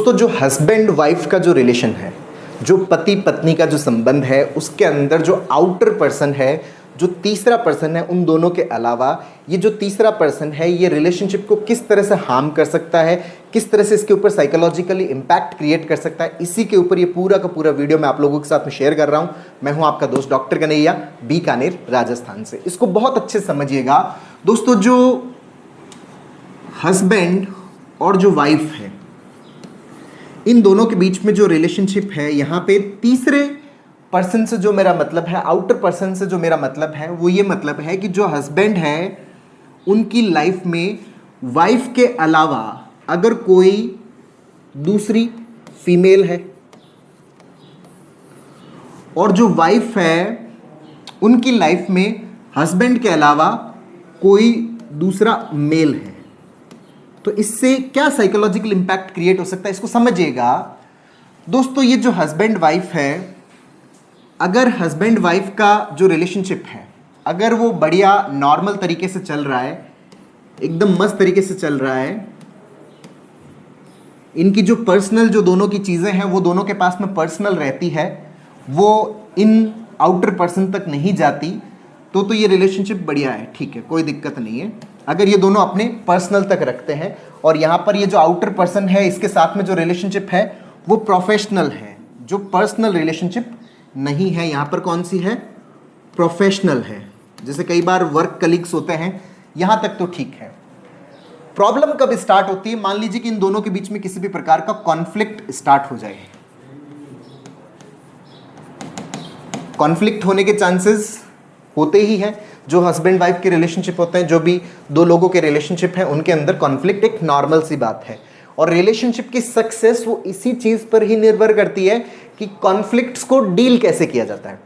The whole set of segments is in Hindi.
दोस्तों, जो हस्बैंड वाइफ का जो रिलेशन है, जो पति पत्नी का जो संबंध है, उसके अंदर जो आउटर पर्सन है, जो तीसरा पर्सन है, उन दोनों के अलावा ये जो तीसरा पर्सन है ये रिलेशनशिप को किस तरह से हार्म कर सकता है, किस तरह से इसके ऊपर साइकोलॉजिकली इम्पैक्ट क्रिएट कर सकता है, इसी के ऊपर ये पूरा का पूरा वीडियो मैं आप लोगों के साथ में शेयर कर रहा हूँ। मैं हूँ आपका दोस्त डॉक्टर कन्हैया, बीकानेर, राजस्थान से। इसको बहुत अच्छे से समझिएगा दोस्तों। जो हस्बैंड और जो वाइफ है, इन दोनों के बीच में जो रिलेशनशिप है, यहाँ पे तीसरे पर्सन से जो मेरा मतलब है, आउटर पर्सन से जो मेरा मतलब है, वो ये मतलब है कि जो हस्बैंड है उनकी लाइफ में वाइफ के अलावा अगर कोई दूसरी फीमेल है, और जो वाइफ है उनकी लाइफ में हस्बैंड के अलावा कोई दूसरा मेल है, तो इससे क्या साइकोलॉजिकल इंपैक्ट क्रिएट हो सकता है, इसको समझिएगा दोस्तों। ये जो हस्बैंड वाइफ है, अगर हस्बैंड वाइफ का जो रिलेशनशिप है, अगर वो बढ़िया नॉर्मल तरीके से चल रहा है, एकदम मस्त तरीके से चल रहा है, इनकी जो पर्सनल जो दोनों की चीज़ें हैं वो दोनों के पास में पर्सनल रहती है, वो इन आउटर पर्सन तक नहीं जाती, तो ये रिलेशनशिप बढ़िया है, ठीक है, कोई दिक्कत नहीं है। अगर ये दोनों अपने पर्सनल तक रखते हैं और यहाँ पर ये जो आउटर पर्सन है इसके साथ में जो रिलेशनशिप है वो प्रोफेशनल है, जो पर्सनल रिलेशनशिप नहीं है, यहाँ पर कौन सी है, प्रोफेशनल है। जैसे कई बार वर्क कलीग्स होते हैं, यहाँ तक तो ठीक है। प्रॉब्लम कब स्टार्ट होती है, मान लीजिए कि इन दोनों के बीच में किसी भी प्रकार का कॉन्फ्लिक्ट स्टार्ट हो जाए। कॉन्फ्लिक्ट होने के चांसेस होते ही हैं। जो हस्बैंड वाइफ के रिलेशनशिप होते हैं, जो भी दो लोगों के रिलेशनशिप हैं, उनके अंदर कॉन्फ्लिक्ट एक नॉर्मल सी बात है। और रिलेशनशिप की सक्सेस वो इसी चीज़ पर ही निर्भर करती है कि कॉन्फ्लिक्ट्स को डील कैसे किया जाता है।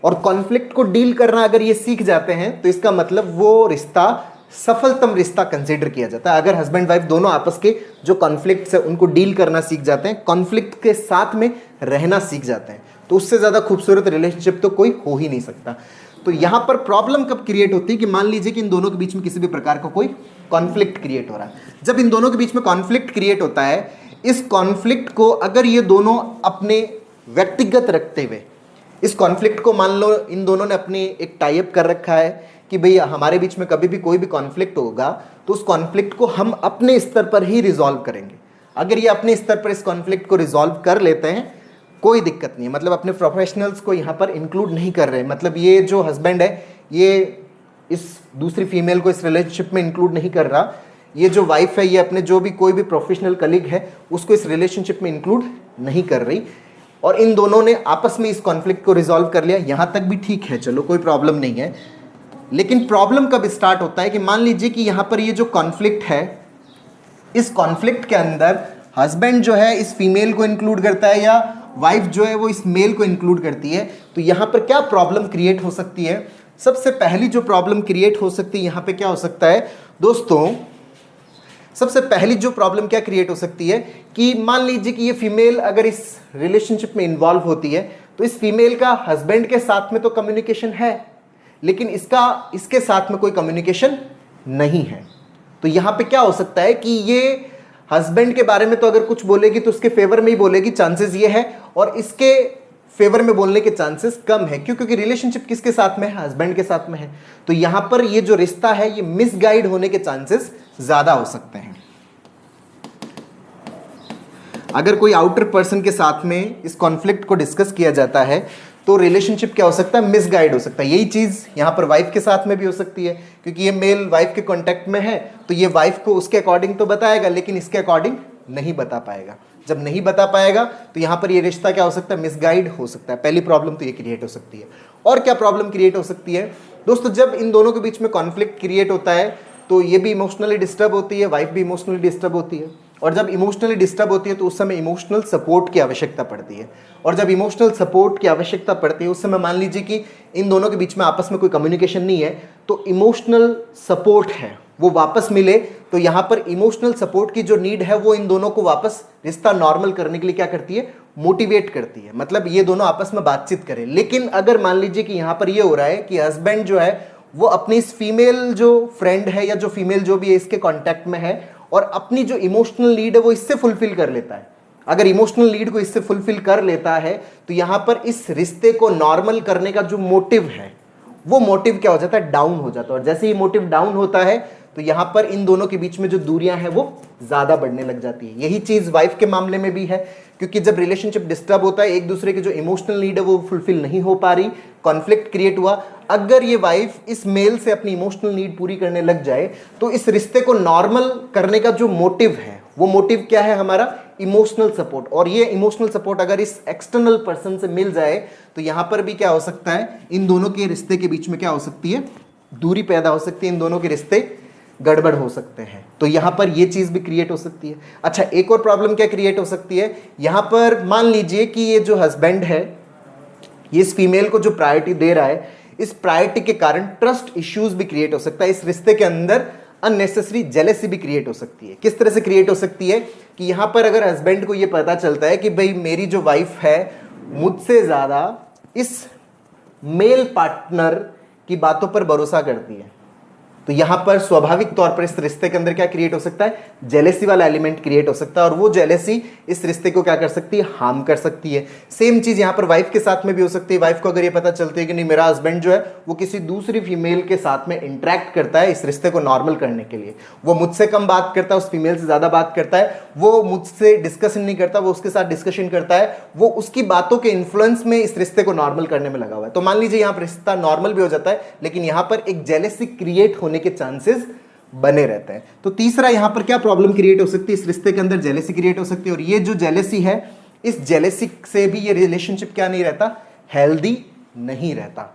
और कॉन्फ्लिक्ट को डील करना अगर ये सीख जाते हैं तो इसका मतलब वो रिश्ता सफलतम रिश्ता कंसिडर किया जाता है। अगर हस्बैंड वाइफ दोनों आपस के जो कॉन्फ्लिक्ट्स है उनको डील करना सीख जाते हैं, कॉन्फ्लिक्ट के साथ में रहना सीख जाते हैं, तो उससे ज़्यादा खूबसूरत रिलेशनशिप तो कोई हो ही नहीं सकता। तो यहाँ पर प्रॉब्लम कब क्रिएट होती है कि मान लीजिए कि इन दोनों के बीच में किसी भी प्रकार का कोई कॉन्फ्लिक्ट क्रिएट हो रहा है। जब इन दोनों के बीच में कॉन्फ्लिक्ट क्रिएट होता है, इस कॉन्फ्लिक्ट को अगर ये दोनों अपने व्यक्तिगत रखते हुए, इस कॉन्फ्लिक्ट को मान लो इन दोनों ने अपनी एक टाई अप कर रखा है कि भाई हमारे बीच में कभी भी कोई भी कॉन्फ्लिक्ट होगा तो उस कॉन्फ्लिक्ट को हम अपने स्तर पर ही रिजॉल्व करेंगे। अगर ये अपने स्तर पर इस कॉन्फ्लिक्ट को रिजॉल्व कर लेते हैं, कोई दिक्कत नहीं है, मतलब अपने प्रोफेशनल्स को यहाँ पर इंक्लूड नहीं कर रहे, मतलब ये जो हस्बैंड है ये इस दूसरी फीमेल को इस रिलेशनशिप में इंक्लूड नहीं कर रहा, ये जो वाइफ है ये अपने जो भी कोई भी प्रोफेशनल कलीग है उसको इस रिलेशनशिप में इंक्लूड नहीं कर रही, और इन दोनों ने आपस में इस कॉन्फ्लिक्ट को रिजॉल्व कर लिया, यहाँ तक भी ठीक है, चलो कोई प्रॉब्लम नहीं है। लेकिन प्रॉब्लम कब स्टार्ट होता है कि मान लीजिए कि यहाँ पर ये जो कॉन्फ्लिक्ट है, इस कॉन्फ्लिक्ट के अंदर हस्बैंड जो है इस फीमेल को इंक्लूड करता है या वाइफ जो है वो इस मेल को इंक्लूड करती है, तो यहाँ पर क्या प्रॉब्लम क्रिएट हो सकती है। सबसे पहली जो प्रॉब्लम क्रिएट हो सकती है यहाँ पे क्या हो सकता है दोस्तों, सबसे पहली जो प्रॉब्लम क्या क्रिएट हो सकती है कि मान लीजिए कि ये फीमेल अगर इस रिलेशनशिप में इन्वॉल्व होती है तो इस फीमेल का हस्बैंड के साथ में तो कम्युनिकेशन है, लेकिन इसके साथ में कोई कम्युनिकेशन नहीं है। तो यहाँ पे क्या हो सकता है कि ये हस्बैंड के बारे में तो अगर कुछ बोलेगी तो उसके फेवर में ही बोलेगी, चांसेस ये है, और इसके फेवर में बोलने के चांसेस कम है। क्यों? क्योंकि रिलेशनशिप किसके साथ में है, हस्बैंड के साथ में है। तो यहां पर ये जो रिश्ता है ये मिसगाइड होने के चांसेस ज्यादा हो सकते हैं। अगर कोई आउटर पर्सन के साथ में इस कॉन्फ्लिक्ट को डिस्कस किया जाता है तो रिलेशनशिप क्या हो सकता है, मिसगाइड हो सकता है। यही चीज यहां पर वाइफ के साथ में भी हो सकती है, क्योंकि ये मेल वाइफ के कांटेक्ट में है तो ये वाइफ को उसके अकॉर्डिंग तो बताएगा लेकिन इसके अकॉर्डिंग नहीं बता पाएगा। जब नहीं बता पाएगा तो यहाँ पर ये रिश्ता क्या हो सकता है, मिसगाइड हो सकता है। पहली प्रॉब्लम तो ये क्रिएट हो सकती है। और क्या प्रॉब्लम क्रिएट हो सकती है दोस्तों, जब इन दोनों के बीच में कॉन्फ्लिक्ट क्रिएट होता है तो ये भी इमोशनली डिस्टर्ब होती है, वाइफ भी इमोशनली डिस्टर्ब होती है, और जब इमोशनली डिस्टर्ब होती है तो उस समय इमोशनल सपोर्ट की आवश्यकता पड़ती है। और जब इमोशनल सपोर्ट की आवश्यकता पड़ती है उस समय मान लीजिए कि इन दोनों के बीच में आपस में कोई कम्युनिकेशन नहीं है, तो इमोशनल सपोर्ट है वो वापस मिले, तो यहाँ पर इमोशनल सपोर्ट की जो नीड है वो इन दोनों को वापस रिश्ता नॉर्मल करने के लिए क्या करती है, मोटिवेट करती है। मतलब ये दोनों आपस में बातचीत करें। लेकिन अगर मान लीजिए कि यहाँ पर ये हो रहा है कि हस्बैंड जो है वो अपनी इस फीमेल जो फ्रेंड है या जो फीमेल जो भी है इसके कांटेक्ट में है और अपनी जो इमोशनल नीड है वो इससे फुलफिल कर लेता है, अगर इमोशनल नीड को इससे फुलफिल कर लेता है तो यहां पर इस रिश्ते को नॉर्मल करने का जो मोटिव है वो मोटिव क्या हो जाता है, डाउन हो जाता है। और जैसे ही मोटिव डाउन होता है तो यहां पर इन दोनों के बीच में जो दूरियां हैं वो ज्यादा बढ़ने लग जाती है। यही चीज वाइफ के मामले में भी है, क्योंकि जब रिलेशनशिप डिस्टर्ब होता है, एक दूसरे के जो इमोशनल नीड है वो फुलफिल नहीं हो पा रही, कॉन्फ्लिक्ट क्रिएट हुआ। अगर ये वाइफ इस मेल से अपनी इमोशनल नीड पूरी करने लग जाए तो इस रिश्ते को नॉर्मल करने का जो मोटिव है वो मोटिव क्या है, हमारा इमोशनल सपोर्ट। और ये इमोशनल सपोर्ट अगर इस एक्सटर्नल पर्सन से मिल जाए तो यहां पर भी क्या हो सकता है, इन दोनों के रिश्ते के बीच में क्या हो सकती है, दूरी पैदा हो सकती है, इन दोनों के रिश्ते गड़बड़ हो सकते हैं। तो यहां पर ये चीज भी क्रिएट हो सकती है। अच्छा, एक और प्रॉब्लम क्या क्रिएट हो सकती है, यहां पर मान लीजिए कि ये जो हस्बैंड है ये इस फीमेल को जो प्रायोरिटी दे रहा है, इस प्रायोरिटी के कारण ट्रस्ट इश्यूज भी क्रिएट हो सकता है। इस रिश्ते के अंदर अननेसेसरी जेलेसी भी क्रिएट हो सकती है। किस तरह से क्रिएट हो सकती है कि यहां पर अगर हस्बैंड को यह पता चलता है कि भाई मेरी जो वाइफ है मुझसे ज्यादा इस मेल पार्टनर की बातों पर भरोसा करती है, तो यहां पर स्वाभाविक तौर पर इस रिश्ते के अंदर क्या क्रिएट हो सकता है, जेलेसी वाला एलिमेंट क्रिएट हो सकता है। और वो जेलेसी इस रिश्ते को क्या कर सकती है, हार्म कर सकती है। सेम चीज यहां पर वाइफ के साथ में भी हो सकती है। वाइफ को अगर ये पता चलती है कि नहीं मेरा हस्बैंड जो है वो किसी दूसरी फीमेल के साथ में इंटरेक्ट करता है इस रिश्ते को नॉर्मल करने के लिए, वो मुझसे कम बात करता है, उस फीमेल से ज्यादा बात करता है, वो मुझसे डिस्कशन नहीं करता, वो उसके साथ डिस्कशन करता है, वो उसकी बातों के इन्फ्लुएंस में इस रिश्ते को नॉर्मल करने में लगा हुआ है, तो मान लीजिए यहां पर रिश्ता नॉर्मल भी हो जाता है, लेकिन यहां पर एक जेलेसी क्रिएट होने के चांसेस बने रहते हैं। तो तीसरा यहां पर क्या प्रॉब्लम क्रिएट हो सकती है, इस रिश्ते के अंदर जेलेसी क्रिएट हो सकती है। और ये जो जेलेसी है, इस जेलेसी से भी ये रिलेशनशिप क्या नहीं रहता, हेल्दी नहीं रहता।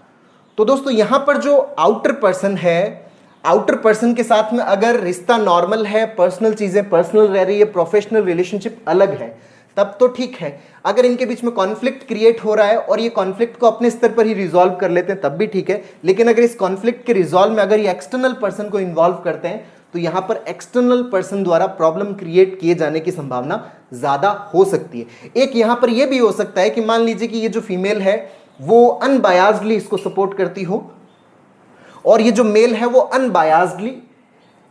तो दोस्तों यहां पर जो आउटर पर्सन है, आउटर पर्सन के साथ में अगर रिश्ता नॉर्मल है, पर्सनल चीजें पर्सनल रह रही है, प्रोफेशनल रिलेशनशिप अलग है, तब तो ठीक है। अगर इनके बीच में कॉन्फ्लिक्ट क्रिएट हो रहा है और ये कॉन्फ्लिक्ट को अपने स्तर पर ही रिजॉल्व कर लेते हैं तब भी ठीक है, लेकिन अगर इस कॉन्फ्लिक्ट के रिजॉल्व में अगर ये एक्सटर्नल पर्सन को इन्वॉल्व करते हैं तो यहां पर एक्सटर्नल पर्सन द्वारा प्रॉब्लम क्रिएट किए जाने की संभावना ज्यादा हो सकती है। एक यहां पर यह भी हो सकता है कि मान लीजिए कि ये जो फीमेल है वो अनबायास्डली इसको सपोर्ट करती हो और ये जो मेल है वो अनबायास्डली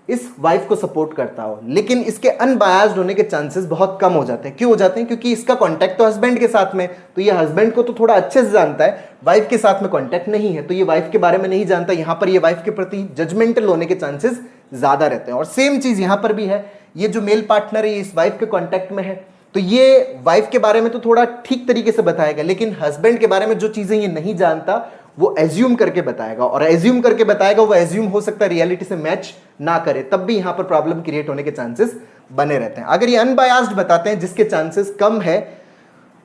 इस वाइफ को सपोर्ट करता हो, लेकिन इसके अनबायास्ड होने के चांसेस बहुत कम हो जाते हैं। क्यों हो जाते हैं, क्योंकि इसका कांटेक्ट तो हस्बैंड के साथ में, तो ये हस्बैंड को तो थोड़ा अच्छे से जानता है, वाइफ के साथ में कांटेक्ट नहीं है, तो ये वाइफ के बारे में नहीं जानता। यहां पर ये वाइफ के प्रति जजमेंटल होने के चांसेस ज्यादा रहते हैं। और सेम चीज यहां पर भी है, ये जो मेल पार्टनर है इस वाइफ के कांटेक्ट में है, तो ये वाइफ के बारे में तो थोड़ा ठीक तरीके से बताएगा, लेकिन हस्बैंड के बारे में जो चीजें ये नहीं जानता वो एज्यूम करके बताएगा, और एज्यूम करके बताएगा वो एज्यूम हो सकता है रियलिटी से मैच ना करे, तब भी यहां पर प्रॉब्लम क्रिएट होने के चांसेस बने रहते हैं। अगर ये अनबायास्ड बताते हैं जिसके चांसेस कम है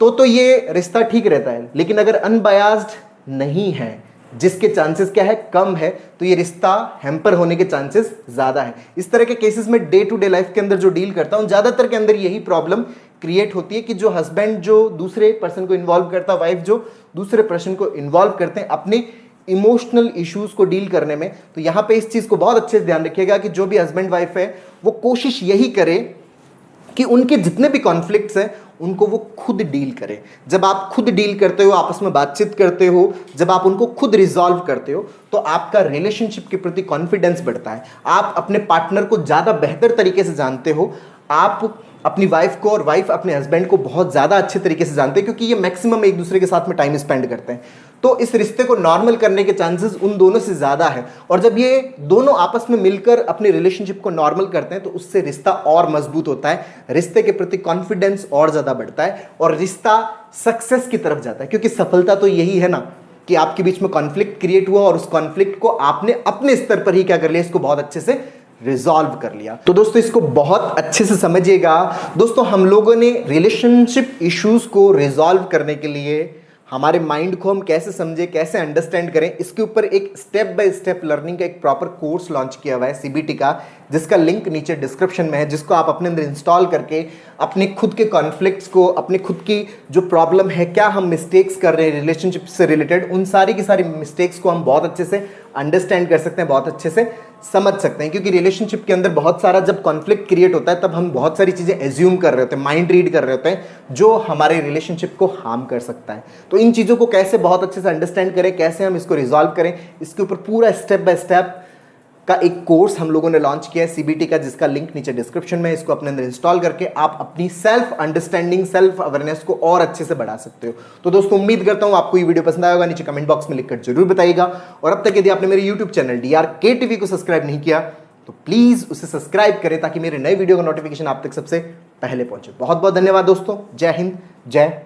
तो ये रिश्ता ठीक रहता है, लेकिन अगर अनबायास्ड नहीं है जिसके चांसेस क्या है, कम है, तो ये रिश्ता हैम्पर होने के चांसेस ज्यादा है। इस तरह के केसेस में डे टू डे लाइफ के अंदर जो डील करता हूं, ज्यादातर के अंदर यही प्रॉब्लम क्रिएट होती है कि जो हस्बैंड जो दूसरे पर्सन को इन्वॉल्व करता है, वाइफ जो दूसरे पर्सन को इन्वॉल्व करते हैं अपने इमोशनल इश्यूज को डील करने में। तो यहां पे इस चीज को बहुत अच्छे से ध्यान रखिएगा कि जो भी हस्बैंड वाइफ है वो कोशिश यही करे कि उनके जितने भी कॉन्फ्लिक्ट्स हैं उनको वो खुद डील करें। जब आप खुद डील करते हो, आपस में बातचीत करते हो, जब आप उनको खुद रिजॉल्व करते हो, तो आपका रिलेशनशिप के प्रति कॉन्फिडेंस बढ़ता है, आप अपने पार्टनर को ज़्यादा बेहतर तरीके से जानते हो, आप अपनी वाइफ को और वाइफ अपने हस्बैंड को बहुत ज़्यादा अच्छे तरीके से जानते हैं, क्योंकि ये मैक्सिमम एक दूसरे के साथ में टाइम स्पेंड करते हैं। तो इस रिश्ते को नॉर्मल करने के चांसेस उन दोनों से ज़्यादा है, और जब ये दोनों आपस में मिलकर अपनी रिलेशनशिप को नॉर्मल करते हैं तो उससे रिश्ता और मजबूत होता है, रिश्ते के प्रति कॉन्फिडेंस और ज़्यादा बढ़ता है और रिश्ता सक्सेस की तरफ जाता है। क्योंकि सफलता तो यही है ना कि आपके बीच में कॉन्फ्लिक्ट क्रिएट हुआ और उस कॉन्फ्लिक्ट को आपने अपने स्तर पर ही क्या कर लिया, इसको बहुत अच्छे से रिजॉल्व कर लिया। तो दोस्तों इसको बहुत अच्छे से समझिएगा। दोस्तों हम लोगों ने रिलेशनशिप इश्यूज को रिजॉल्व करने के लिए हमारे माइंड को हम कैसे समझे, कैसे अंडरस्टैंड करें, इसके ऊपर एक स्टेप बाय स्टेप लर्निंग का एक प्रॉपर कोर्स लॉन्च किया हुआ है सीबीटी का, जिसका लिंक नीचे डिस्क्रिप्शन में है, जिसको आप अपने अंदर इंस्टॉल करके अपने खुद के कॉन्फ्लिक्ट्स को, अपने खुद की जो प्रॉब्लम है, क्या हम मिस्टेक्स कर रहे हैं रिलेशनशिप से रिलेटेड, उन सारी की सारी मिस्टेक्स को हम बहुत अच्छे से अंडरस्टैंड कर सकते हैं, बहुत अच्छे से समझ सकते हैं। क्योंकि रिलेशनशिप के अंदर बहुत सारा जब कॉन्फ्लिक्ट क्रिएट होता है तब हम बहुत सारी चीज़ें एज्यूम कर रहे होते हैं, माइंड रीड कर रहे होते हैं, जो हमारे रिलेशनशिप को हार्म कर सकता है। तो इन चीज़ों को कैसे बहुत अच्छे से अंडरस्टैंड करें, कैसे हम इसको रिजॉल्व करें, इसके ऊपर पूरा स्टेप बाय स्टेप का एक कोर्स हम लोगों ने लॉन्च किया है CBT का, जिसका लिंक नीचे डिस्क्रिप्शन में है। इसको अपने अंदर इंस्टॉल करके आप अपनी सेल्फ अंडरस्टैंडिंग, सेल्फ अवेयरनेस को और अच्छे से बढ़ा सकते हो। तो दोस्तों उम्मीद करता हूं आपको ये वीडियो पसंद आया होगा, नीचे कमेंट बॉक्स में लिखकर जरूर बताइएगा। और अब तक यदि आपने मेरे यूट्यूब चैनल DRK TV को सब्सक्राइब नहीं किया तो प्लीज उसे सब्सक्राइब करें, ताकि मेरे नए वीडियो का नोटिफिकेशन आप तक सबसे पहले पहुंचे। बहुत बहुत धन्यवाद दोस्तों। जय हिंद, जय